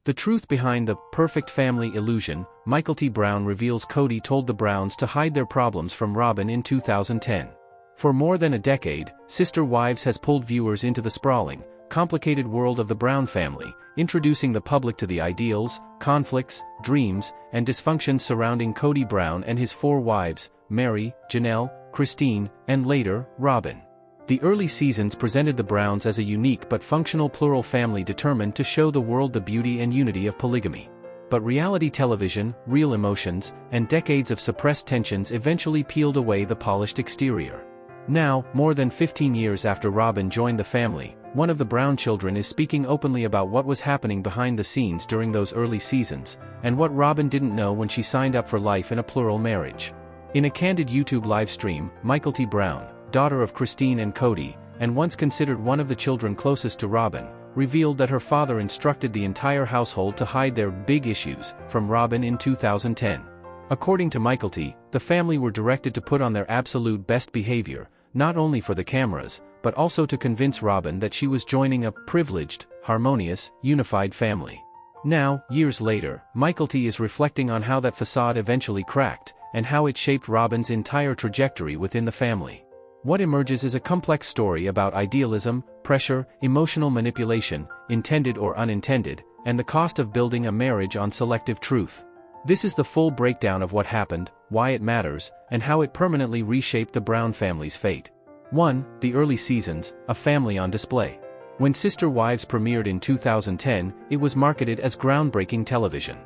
The truth behind the perfect family illusion. Mykelti Brown reveals Kody told the Browns to hide their problems from Robyn in 2010. For more than a decade, Sister Wives has pulled viewers into the sprawling, complicated world of the Brown family, introducing the public to the ideals, conflicts, dreams, and dysfunctions surrounding Kody Brown and his 4 wives, Meri, Janelle, Christine, and later, Robyn. The early seasons presented the Browns as a unique but functional plural family determined to show the world the beauty and unity of polygamy. But reality television, real emotions, and decades of suppressed tensions eventually peeled away the polished exterior. Now, more than 15 years after Robyn joined the family, one of the Brown children is speaking openly about what was happening behind the scenes during those early seasons, and what Robyn didn't know when she signed up for life in a plural marriage. In a candid YouTube live stream, Mykelti Brown, daughter of Christine and Kody, and once considered one of the children closest to Robyn, revealed that her father instructed the entire household to hide their big issues from Robyn in 2010. According to Mykelti, the family were directed to put on their absolute best behavior, not only for the cameras, but also to convince Robyn that she was joining a privileged, harmonious, unified family. Now, years later, Mykelti is reflecting on how that facade eventually cracked, and how it shaped Robyn's entire trajectory within the family. What emerges is a complex story about idealism, pressure, emotional manipulation, intended or unintended, and the cost of building a marriage on selective truth. This is the full breakdown of what happened, why it matters, and how it permanently reshaped the Brown family's fate. 1. The early seasons, a family on display. When Sister Wives premiered in 2010, it was marketed as groundbreaking television.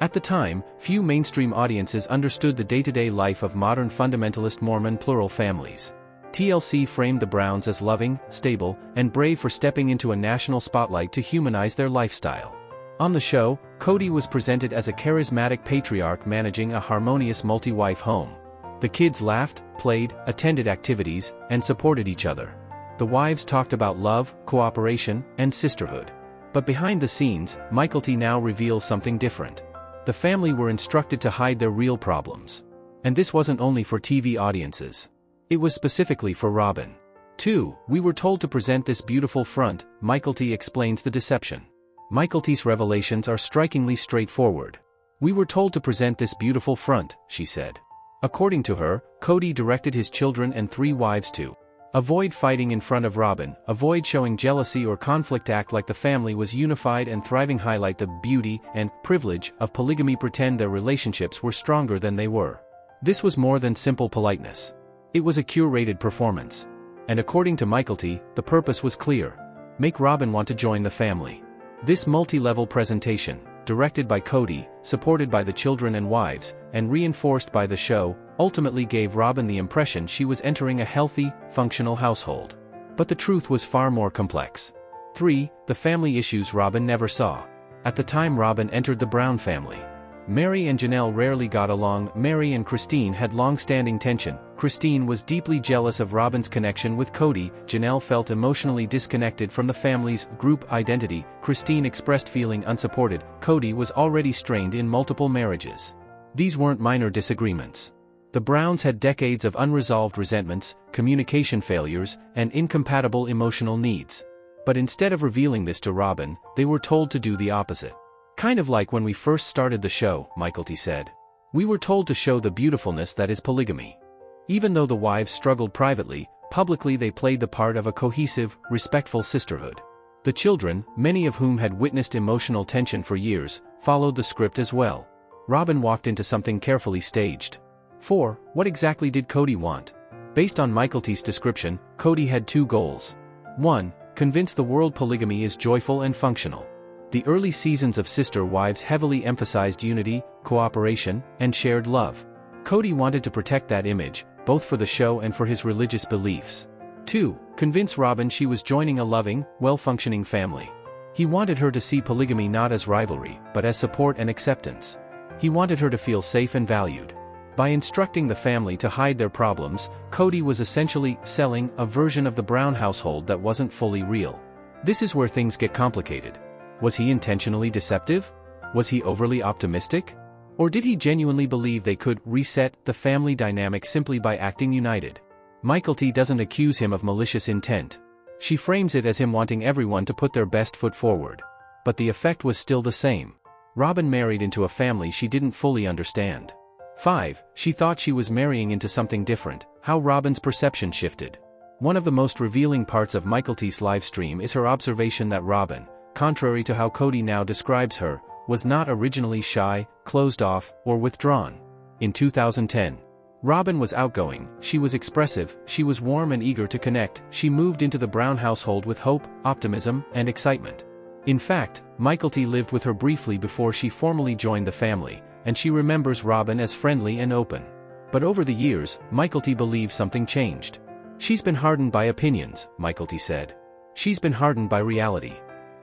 At the time, few mainstream audiences understood the day-to-day life of modern fundamentalist Mormon plural families. TLC framed the Browns as loving, stable, and brave for stepping into a national spotlight to humanize their lifestyle. On the show, Kody was presented as a charismatic patriarch managing a harmonious multi-wife home. The kids laughed, played, attended activities, and supported each other. The wives talked about love, cooperation, and sisterhood. But behind the scenes, Mykelti now reveals something different. The family were instructed to hide their real problems. And this wasn't only for TV audiences. It was specifically for Robyn. 2. We were told to present this beautiful front. Mykelti explains the deception. Mykelti's revelations are strikingly straightforward. We were told to present this beautiful front, she said. According to her, Kody directed his children and 3 wives to avoid fighting in front of Robyn, avoid showing jealousy or conflict, act like the family was unified and thriving, highlight the beauty and privilege of polygamy, pretend their relationships were stronger than they were. This was more than simple politeness. It was a curated performance. And according to Mykelti, the purpose was clear. Make Robyn want to join the family. This multi-level presentation, directed by Kody, supported by the children and wives, and reinforced by the show, ultimately gave Robyn the impression she was entering a healthy, functional household. But the truth was far more complex. 3. The family issues Robyn never saw. At the time Robyn entered the Brown family, Meri and Janelle rarely got along. Meri and Christine had long-standing tension. Christine was deeply jealous of Robyn's connection with Kody. Janelle felt emotionally disconnected from the family's group identity. Christine expressed feeling unsupported. Kody was already strained in multiple marriages. These weren't minor disagreements. The Browns had decades of unresolved resentments, communication failures, and incompatible emotional needs. But instead of revealing this to Robyn, they were told to do the opposite. Kind of like when we first started the show, Mykelti said. We were told to show the beautifulness that is polygamy. Even though the wives struggled privately, publicly they played the part of a cohesive, respectful sisterhood. The children, many of whom had witnessed emotional tension for years, followed the script as well. Robyn walked into something carefully staged. 4. What exactly did Kody want? Based on Mykelti's description, Kody had 2 goals. 1. Convince the world polygamy is joyful and functional. The early seasons of Sister Wives heavily emphasized unity, cooperation, and shared love. Kody wanted to protect that image, both for the show and for his religious beliefs. 2. Convince Robyn she was joining a loving, well-functioning family. He wanted her to see polygamy not as rivalry, but as support and acceptance. He wanted her to feel safe and valued. By instructing the family to hide their problems, Kody was essentially selling a version of the Brown household that wasn't fully real. This is where things get complicated. Was he intentionally deceptive? Was he overly optimistic? Or did he genuinely believe they could reset the family dynamic simply by acting united? Mykelti doesn't accuse him of malicious intent. She frames it as him wanting everyone to put their best foot forward. But the effect was still the same. Robyn married into a family she didn't fully understand. 5. She thought she was marrying into something different. How Robyn's perception shifted. One of the most revealing parts of Mykelti's livestream is her observation that Robyn, contrary to how Kody now describes her, was not originally shy, closed off, or withdrawn. In 2010, Robyn was outgoing, she was expressive, she was warm and eager to connect, she moved into the Brown household with hope, optimism, and excitement. In fact, Mykelti lived with her briefly before she formally joined the family, and she remembers Robyn as friendly and open. But over the years, Mykelti believes something changed. She's been hardened by opinions, Mykelti said. She's been hardened by reality.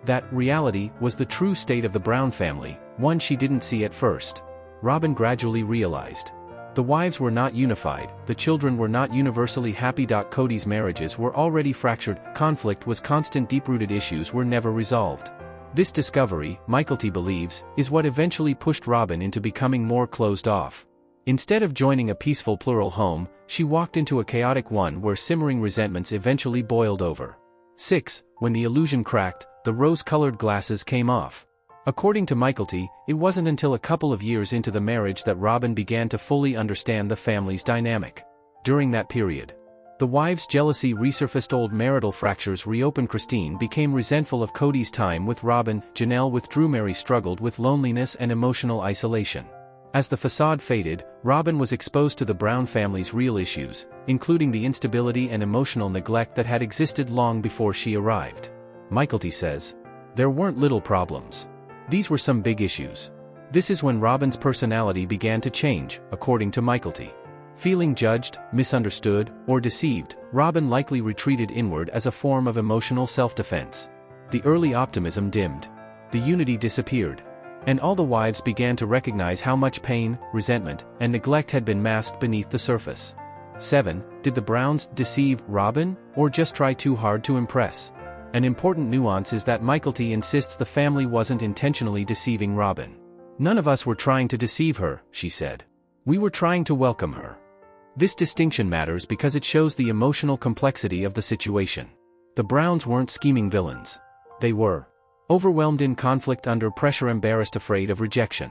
That reality was the true state of the Brown family, one she didn't see at first. Robyn gradually realized. The wives were not unified, the children were not universally happy. Kody's marriages were already fractured, conflict was constant, deep-rooted issues were never resolved. This discovery, Mykelti believes, is what eventually pushed Robyn into becoming more closed off. Instead of joining a peaceful plural home, she walked into a chaotic one where simmering resentments eventually boiled over. 6. When the illusion cracked, the rose-colored glasses came off. According to Mykelti, it wasn't until a couple of years into the marriage that Robyn began to fully understand the family's dynamic. During that period, the wives' jealousy resurfaced, old marital fractures reopened. Christine became resentful of Kody's time with Robyn, Janelle withdrew, Meri struggled with loneliness and emotional isolation. As the facade faded, Robyn was exposed to the Brown family's real issues, including the instability and emotional neglect that had existed long before she arrived. Mykelti says, there weren't little problems. These were some big issues. This is when Robyn's personality began to change, according to Mykelti. Feeling judged, misunderstood, or deceived, Robyn likely retreated inward as a form of emotional self-defense. The early optimism dimmed. The unity disappeared. And all the wives began to recognize how much pain, resentment, and neglect had been masked beneath the surface. 7. Did the Browns deceive Robyn, or just try too hard to impress? An important nuance is that Mykelti insists the family wasn't intentionally deceiving Robyn. None of us were trying to deceive her, she said. We were trying to welcome her. This distinction matters because it shows the emotional complexity of the situation. The Browns weren't scheming villains. They were overwhelmed, in conflict, under pressure, embarrassed, afraid of rejection.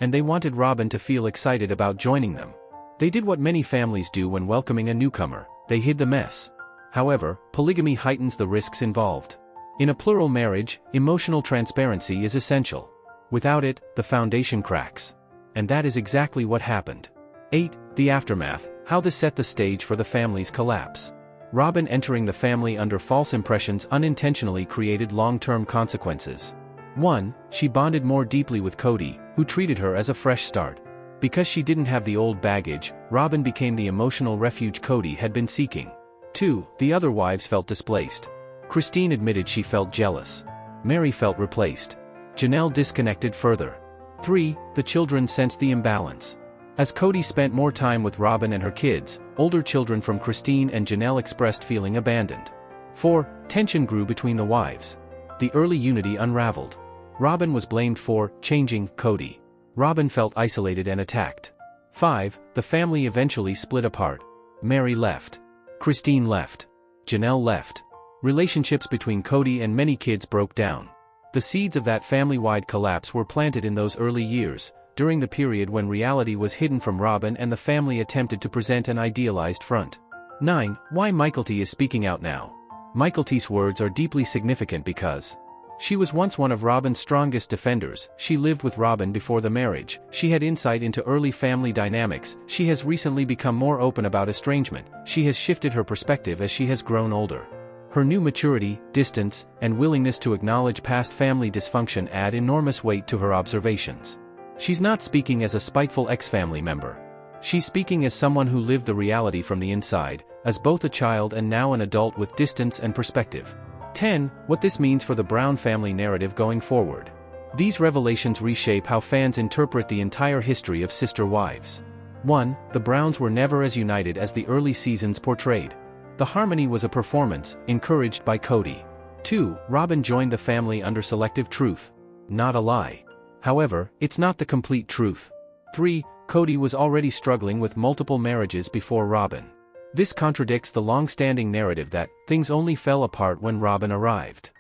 And they wanted Robyn to feel excited about joining them. They did what many families do when welcoming a newcomer: they hid the mess. However, polygamy heightens the risks involved. In a plural marriage, emotional transparency is essential. Without it, the foundation cracks. And that is exactly what happened. 8. The aftermath, how this set the stage for the family's collapse. Robyn entering the family under false impressions unintentionally created long-term consequences. 1. She bonded more deeply with Kody, who treated her as a fresh start. Because she didn't have the old baggage, Robyn became the emotional refuge Kody had been seeking. 2. The other wives felt displaced. Christine admitted she felt jealous. Meri felt replaced. Janelle disconnected further. 3. The children sensed the imbalance. As Kody spent more time with Robyn and her kids, older children from Christine and Janelle expressed feeling abandoned. 4. Tension grew between the wives. The early unity unraveled. Robyn was blamed for changing Kody. Robyn felt isolated and attacked. 5. The family eventually split apart. Meri left. Christine left. Janelle left. Relationships between Kody and many kids broke down. The seeds of that family-wide collapse were planted in those early years, during the period when reality was hidden from Robyn and the family attempted to present an idealized front. 9. Why Mykelti is speaking out now. Mykelti's words are deeply significant because she was once one of Robyn's strongest defenders. She lived with Robyn before the marriage, she had insight into early family dynamics, she has recently become more open about estrangement, she has shifted her perspective as she has grown older. Her new maturity, distance, and willingness to acknowledge past family dysfunction add enormous weight to her observations. She's not speaking as a spiteful ex-family member. She's speaking as someone who lived the reality from the inside, as both a child and now an adult with distance and perspective. 10. What this means for the Brown family narrative going forward. These revelations reshape how fans interpret the entire history of sister wives. 1. The Browns were never as united as the early seasons portrayed. The harmony was a performance, encouraged by Kody. 2. Robyn joined the family under selective truth. Not a lie. However, it's not the complete truth. 3. Kody was already struggling with multiple marriages before Robyn. This contradicts the long-standing narrative that things only fell apart when Robyn arrived.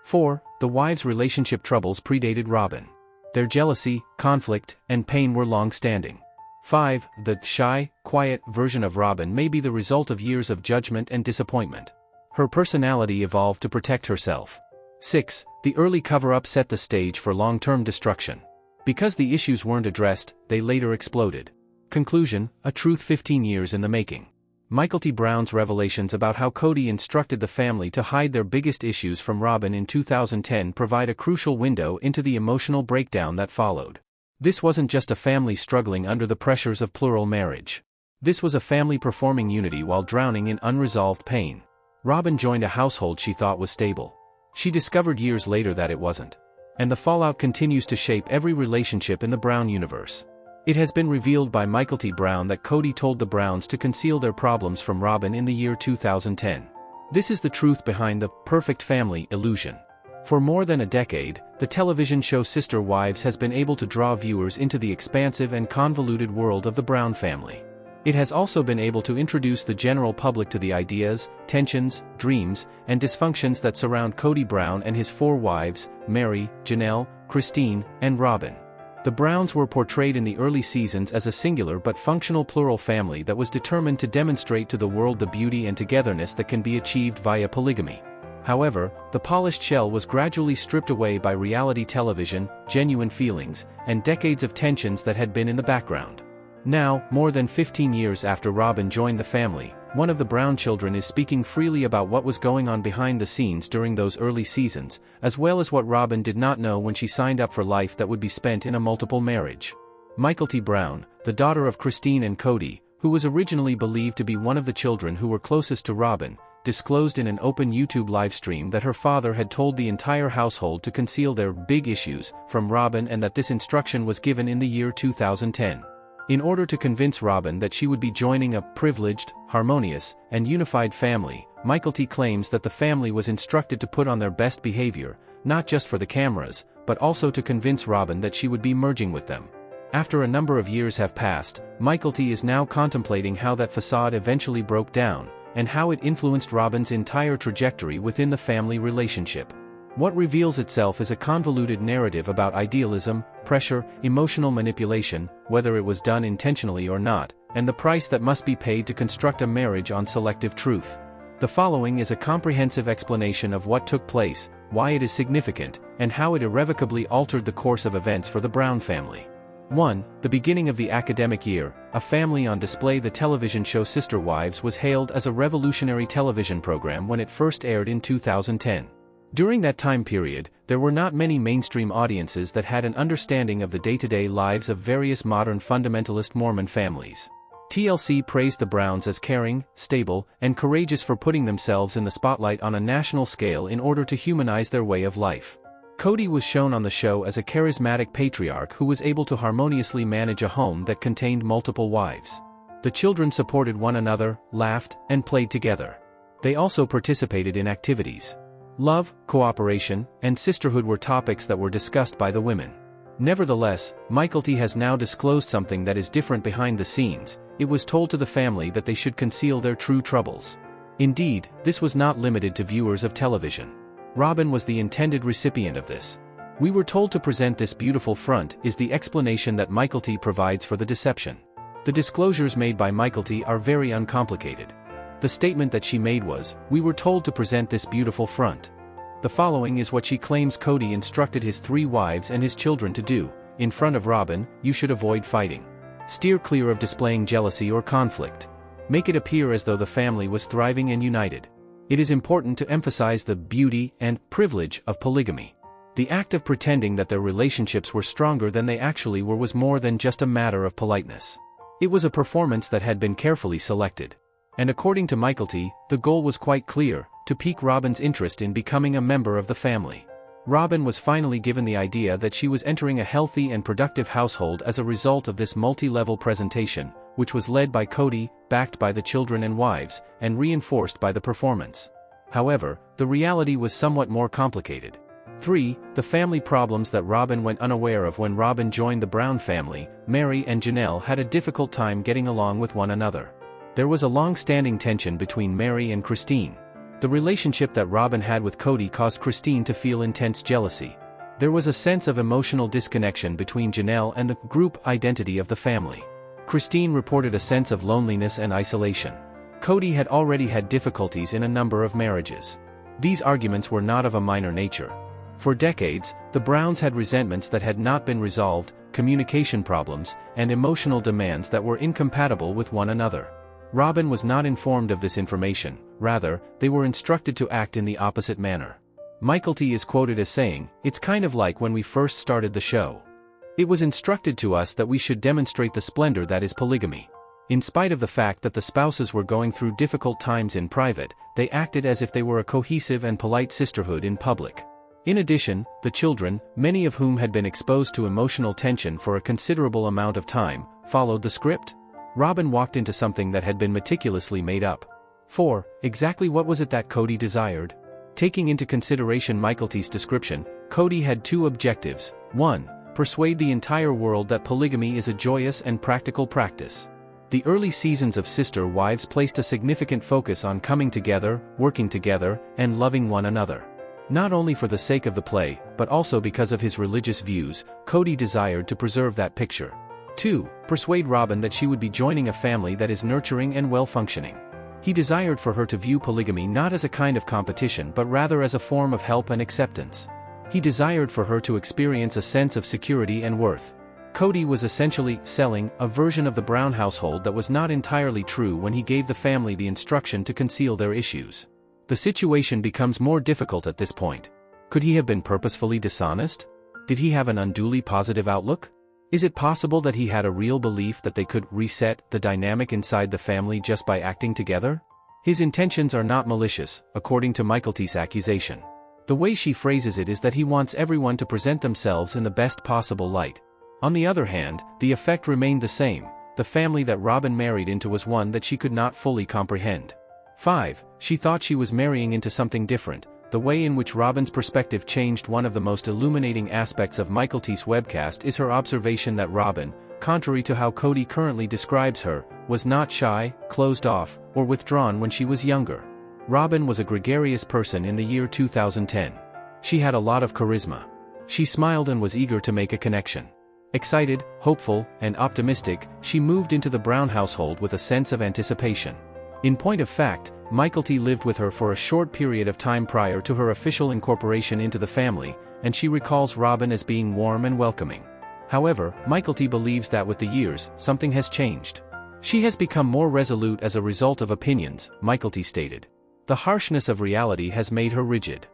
4. The wives' relationship troubles predated Robyn. Their jealousy, conflict, and pain were long-standing. 5. The shy, quiet version of Robyn may be the result of years of judgment and disappointment. Her personality evolved to protect herself. 6. The early cover-up set the stage for long-term destruction. Because the issues weren't addressed, they later exploded. Conclusion: a truth 15 years in the making. Mykelti Brown's revelations about how Kody instructed the family to hide their biggest issues from Robyn in 2010 provide a crucial window into the emotional breakdown that followed. This wasn't just a family struggling under the pressures of plural marriage. This was a family performing unity while drowning in unresolved pain. Robyn joined a household she thought was stable. She discovered years later that it wasn't. And the fallout continues to shape every relationship in the Brown universe. It has been revealed by Mykelti Brown that Kody told the Browns to conceal their problems from Robyn in the year 2010. This is the truth behind the perfect family illusion. For more than a decade, the television show Sister Wives has been able to draw viewers into the expansive and convoluted world of the Brown family. It has also been able to introduce the general public to the ideas, tensions, dreams, and dysfunctions that surround Kody Brown and his 4 wives, Meri, Janelle, Christine, and Robyn. The Browns were portrayed in the early seasons as a singular but functional plural family that was determined to demonstrate to the world the beauty and togetherness that can be achieved via polygamy. However, the polished shell was gradually stripped away by reality television, genuine feelings, and decades of tensions that had been in the background. Now, more than 15 years after Robyn joined the family, one of the Brown children is speaking freely about what was going on behind the scenes during those early seasons, as well as what Robyn did not know when she signed up for life that would be spent in a multiple marriage. Mykelti Brown, the daughter of Christine and Kody, who was originally believed to be one of the children who were closest to Robyn, disclosed in an open YouTube livestream that her father had told the entire household to conceal their big issues from Robyn and that this instruction was given in the year 2010. In order to convince Robyn that she would be joining a privileged, harmonious, and unified family, Mykelti claims that the family was instructed to put on their best behavior, not just for the cameras, but also to convince Robyn that she would be merging with them. After a number of years have passed, Mykelti is now contemplating how that facade eventually broke down, and how it influenced Robyn's entire trajectory within the family relationship. What reveals itself is a convoluted narrative about idealism, pressure, emotional manipulation, whether it was done intentionally or not, and the price that must be paid to construct a marriage on selective truth. The following is a comprehensive explanation of what took place, why it is significant, and how it irrevocably altered the course of events for the Brown family. 1. The beginning of the academic year, A Family on Display. The television show Sister Wives was hailed as a revolutionary television program when it first aired in 2010. During that time period, there were not many mainstream audiences that had an understanding of the day-to-day lives of various modern fundamentalist Mormon families. TLC praised the Browns as caring, stable, and courageous for putting themselves in the spotlight on a national scale in order to humanize their way of life. Kody was shown on the show as a charismatic patriarch who was able to harmoniously manage a home that contained multiple wives. The children supported one another, laughed, and played together. They also participated in activities. Love, cooperation, and sisterhood were topics that were discussed by the women. Nevertheless, Mykelti has now disclosed something that is different behind the scenes. It was told to the family that they should conceal their true troubles. Indeed, this was not limited to viewers of television. Robyn was the intended recipient of this. We were told to present this beautiful front is the explanation that Mykelti provides for the deception. The disclosures made by Mykelti are very uncomplicated. The statement that she made was, "We were told to present this beautiful front." The following is what she claims Kody instructed his 3 wives and his children to do. In front of Robyn, you should avoid fighting. Steer clear of displaying jealousy or conflict. Make it appear as though the family was thriving and united. It is important to emphasize the beauty and privilege of polygamy. The act of pretending that their relationships were stronger than they actually were was more than just a matter of politeness. It was a performance that had been carefully selected. And according to Mykelti, the goal was quite clear, to pique Robyn's interest in becoming a member of the family. Robyn was finally given the idea that she was entering a healthy and productive household as a result of this multi-level presentation, which was led by Kody, backed by the children and wives, and reinforced by the performance. However, the reality was somewhat more complicated. 3. The family problems that Robyn went unaware of. When Robyn joined the Brown family, Meri and Janelle had a difficult time getting along with one another. There was a long-standing tension between Meri and Christine. The relationship that Robyn had with Kody caused Christine to feel intense jealousy. There was a sense of emotional disconnection between Janelle and the group identity of the family. Christine reported a sense of loneliness and isolation. Kody had already had difficulties in a number of marriages. These arguments were not of a minor nature. For decades, the Browns had resentments that had not been resolved, communication problems, and emotional demands that were incompatible with one another. Robyn was not informed of this information, rather, they were instructed to act in the opposite manner. Mykelti is quoted as saying, "It's kind of like when we first started the show. It was instructed to us that we should demonstrate the splendor that is polygamy. In spite of the fact that the spouses were going through difficult times in private, they acted as if they were a cohesive and polite sisterhood in public." In addition, the children, many of whom had been exposed to emotional tension for a considerable amount of time, followed the script. Robyn walked into something that had been meticulously made up. 4. Exactly what was it that Kody desired? Taking into consideration Mykelti's description, Kody had two objectives. 1. Persuade the entire world that polygamy is a joyous and practical practice. The early seasons of Sister Wives placed a significant focus on coming together, working together, and loving one another. Not only for the sake of the play, but also because of his religious views, Kody desired to preserve that picture. 2. Persuade Robyn that she would be joining a family that is nurturing and well-functioning. He desired for her to view polygamy not as a kind of competition but rather as a form of help and acceptance. He desired for her to experience a sense of security and worth. Kody was essentially selling a version of the Brown household that was not entirely true when he gave the family the instruction to conceal their issues. The situation becomes more difficult at this point. Could he have been purposefully dishonest? Did he have an unduly positive outlook? Is it possible that he had a real belief that they could reset the dynamic inside the family just by acting together? His intentions are not malicious, according to Mykelti's accusation. The way she phrases it is that he wants everyone to present themselves in the best possible light. On the other hand, the effect remained the same. The family that Robyn married into was one that she could not fully comprehend. 5. She thought she was marrying into something different. The way in which Robyn's perspective changed. One of the most illuminating aspects of Mykelti's webcast is her observation that Robyn, contrary to how Kody currently describes her, was not shy, closed off, or withdrawn when she was younger. Robyn was a gregarious person in the year 2010. She had a lot of charisma. She smiled and was eager to make a connection. Excited, hopeful, and optimistic, she moved into the Brown household with a sense of anticipation. In point of fact, Mykelti lived with her for a short period of time prior to her official incorporation into the family, and she recalls Robyn as being warm and welcoming. However, Mykelti believes that with the years, something has changed. She has become more resolute as a result of opinions, Mykelti stated. The harshness of reality has made her rigid.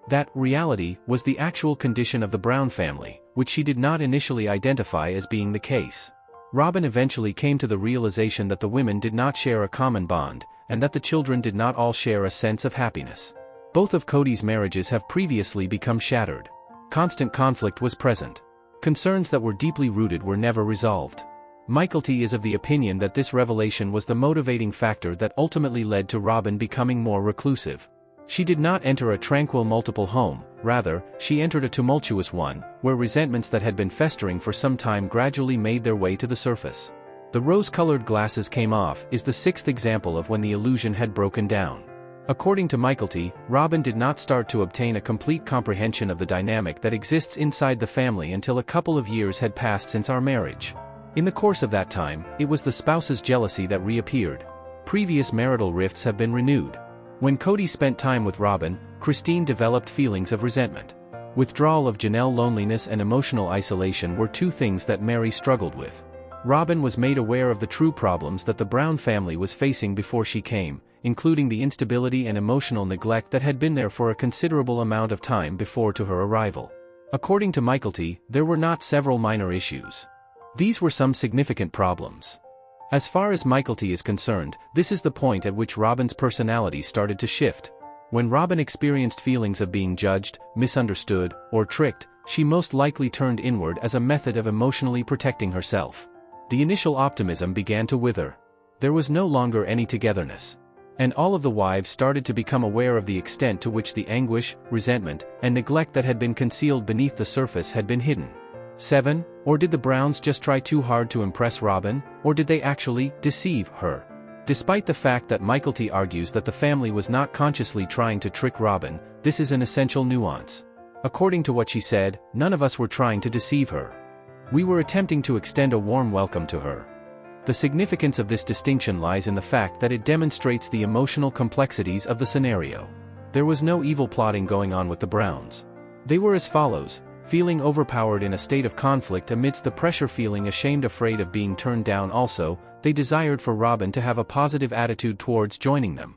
That reality was the actual condition of the Brown family, which she did not initially identify as being the case. Robyn eventually came to the realization that the women did not share a common bond, and that the children did not all share a sense of happiness. Both of Kody's marriages have previously become shattered. Constant conflict was present. Concerns that were deeply rooted were never resolved. Mykelti is of the opinion that this revelation was the motivating factor that ultimately led to Robyn becoming more reclusive. She did not enter a tranquil multiple home, rather, she entered a tumultuous one, where resentments that had been festering for some time gradually made their way to the surface. The rose-colored glasses came off is the sixth example of when the illusion had broken down. According to Mykelti, Robyn did not start to obtain a complete comprehension of the dynamic that exists inside the family until a couple of years had passed since our marriage. In the course of that time, it was the spouse's jealousy that reappeared. Previous marital rifts have been renewed. When Kody spent time with Robyn, Christine developed feelings of resentment. Withdrawal of Janelle, loneliness and emotional isolation were two things that Meri struggled with. Robyn was made aware of the true problems that the Brown family was facing before she came, including the instability and emotional neglect that had been there for a considerable amount of time before to her arrival. According to Mykelti, there were not several minor issues. These were some significant problems. As far as Mykelti is concerned, this is the point at which Robyn's personality started to shift. When Robyn experienced feelings of being judged, misunderstood, or tricked, she most likely turned inward as a method of emotionally protecting herself. The initial optimism began to wither. There was no longer any togetherness. And all of the wives started to become aware of the extent to which the anguish, resentment, and neglect that had been concealed beneath the surface had been hidden. 7. Or did the Browns just try too hard to impress Robyn, or did they actually deceive her? Despite the fact that Mykelti argues that the family was not consciously trying to trick Robyn, this is an essential nuance. According to what she said, none of us were trying to deceive her. We were attempting to extend a warm welcome to her. The significance of this distinction lies in the fact that it demonstrates the emotional complexities of the scenario. There was no evil plotting going on with the Browns. They were as follows: feeling overpowered in a state of conflict amidst the pressure, feeling ashamed, afraid of being turned down. Also, they desired for Robyn to have a positive attitude towards joining them.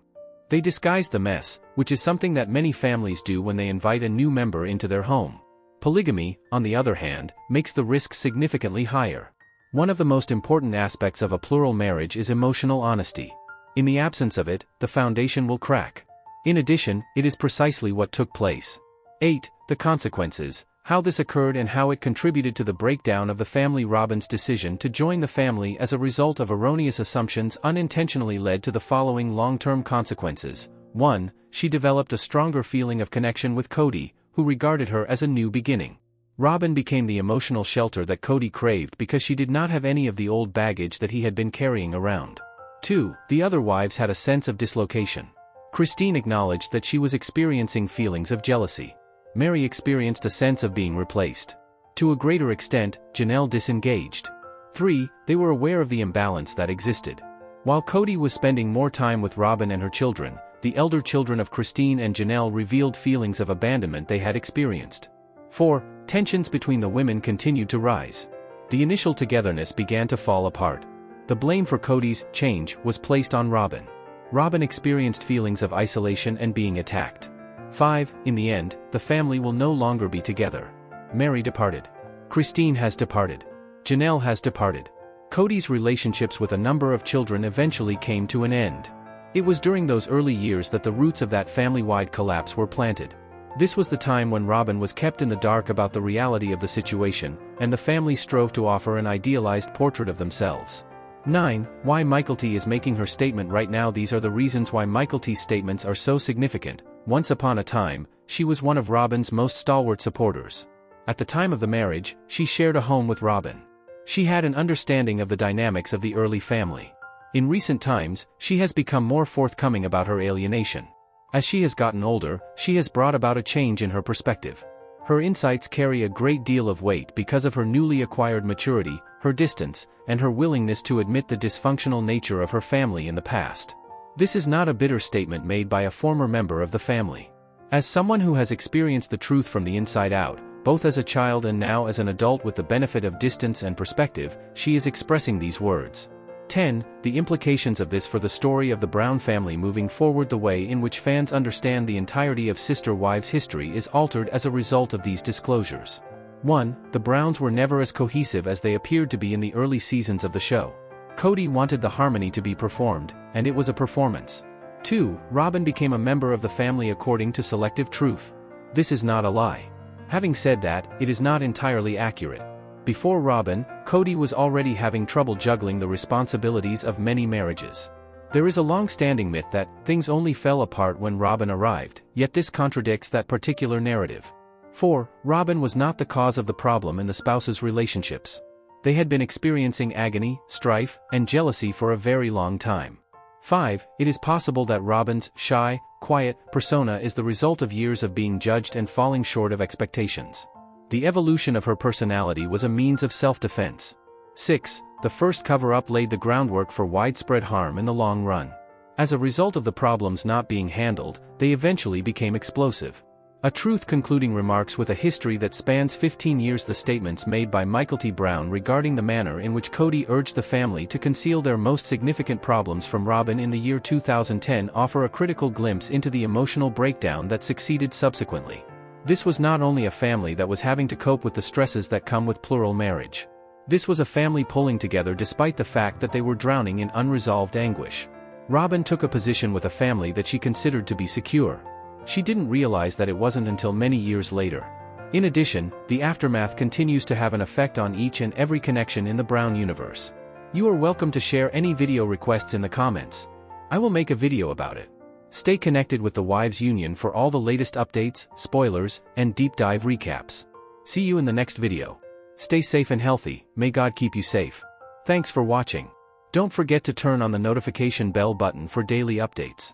They disguised the mess, which is something that many families do when they invite a new member into their home. Polygamy, on the other hand, makes the risks significantly higher. One of the most important aspects of a plural marriage is emotional honesty. In the absence of it, the foundation will crack. In addition, it is precisely what took place. 8. The consequences. How this occurred and how it contributed to the breakdown of the family. Robyn's decision to join the family as a result of erroneous assumptions unintentionally led to the following long-term consequences. 1. She developed a stronger feeling of connection with Kody, who regarded her as a new beginning. Robyn became the emotional shelter that Kody craved because she did not have any of the old baggage that he had been carrying around. 2. The other wives had a sense of dislocation. Christine acknowledged that she was experiencing feelings of jealousy. Meri experienced a sense of being replaced. To a greater extent, Janelle disengaged. 3. They were aware of the imbalance that existed. While Kody was spending more time with Robyn and her children, the elder children of Christine and Janelle revealed feelings of abandonment they had experienced. 4. Tensions between the women continued to rise. The initial togetherness began to fall apart. The blame for Kody's change was placed on Robyn. Robyn experienced feelings of isolation and being attacked. 5. In the end, the family will no longer be together. Meri departed. Christine has departed. Janelle has departed. Kody's relationships with a number of children eventually came to an end. It was during those early years that the roots of that family-wide collapse were planted. This was the time when Robyn was kept in the dark about the reality of the situation, and the family strove to offer an idealized portrait of themselves. 9. Why Mykelti is making her statement right now. These are the reasons why Mykelti's statements are so significant. Once upon a time, she was one of Robyn's most stalwart supporters. At the time of the marriage, she shared a home with Robyn. She had an understanding of the dynamics of the early family. In recent times, she has become more forthcoming about her alienation. As she has gotten older, she has brought about a change in her perspective. Her insights carry a great deal of weight because of her newly acquired maturity, her distance, and her willingness to admit the dysfunctional nature of her family in the past. This is not a bitter statement made by a former member of the family. As someone who has experienced the truth from the inside out, both as a child and now as an adult with the benefit of distance and perspective, she is expressing these words. 10. The implications of this for the story of the Brown family moving forward. The way in which fans understand the entirety of Sister Wives' history is altered as a result of these disclosures. 1. The Browns were never as cohesive as they appeared to be in the early seasons of the show. Kody wanted the harmony to be performed, and it was a performance. 2. Robyn became a member of the family according to selective truth. This is not a lie. Having said that, it is not entirely accurate. Before Robyn, Kody was already having trouble juggling the responsibilities of many marriages. There is a long-standing myth that things only fell apart when Robyn arrived, yet this contradicts that particular narrative. 4. Robyn was not the cause of the problem in the spouses' relationships. They had been experiencing agony, strife, and jealousy for a very long time. 5. It is possible that Robyn's shy, quiet persona is the result of years of being judged and falling short of expectations. The evolution of her personality was a means of self-defense. 6. The first cover-up laid the groundwork for widespread harm in the long run. As a result of the problems not being handled, they eventually became explosive. A truth concluding remarks with a history that spans 15 years. The statements made by Mykelti Brown regarding the manner in which Kody urged the family to conceal their most significant problems from Robyn in the year 2010 offer a critical glimpse into the emotional breakdown that succeeded subsequently. This was not only a family that was having to cope with the stresses that come with plural marriage. This was a family pulling together despite the fact that they were drowning in unresolved anguish. Robyn took a position with a family that she considered to be secure. She didn't realize that it wasn't until many years later. In addition, the aftermath continues to have an effect on each and every connection in the Brown universe. You are welcome to share any video requests in the comments. I will make a video about it. Stay connected with the Wives Union for all the latest updates, spoilers, and deep dive recaps. See you in the next video. Stay safe and healthy, may God keep you safe. Thanks for watching. Don't forget to turn on the notification bell button for daily updates.